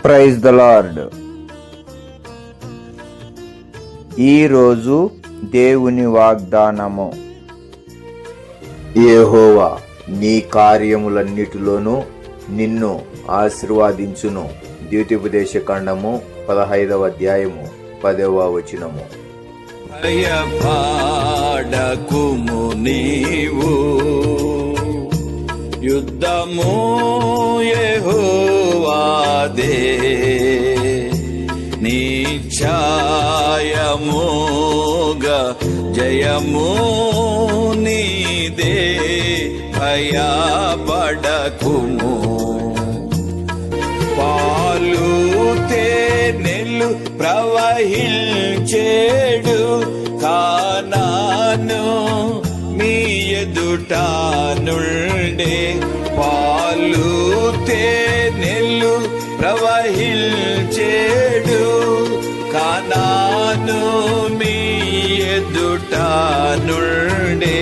Praise the lord. ఈరోజు దేవుని వాగ్దానము. యెహోవా నీ కార్యములన్నిటిలోనూ నిన్ను ఆశీర్వదించును. ద్వితీయోపదేశకాండము 15వ అధ్యాయము 10వ వచనము. భయపడకుము నీవు, యుద్ధము యెహోవాదే, నిశ్చయముగా జయము నీదే. భయపడకుము. పాలు తేనెలు ప్రవహించేడు కానాను మీ ఎదుట నుండే. పాలు తేనెలు ప్రవహించేడు కానాను మీ ఎదుట నుండే.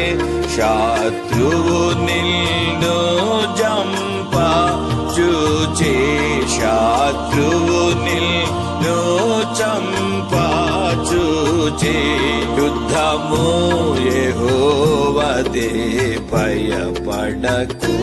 శత్రువు నిన్ను జంప చూచే, శత్రువు నిన్ను చంప చూచే. యుద్ధము యెహోవాదే, భయపడకు.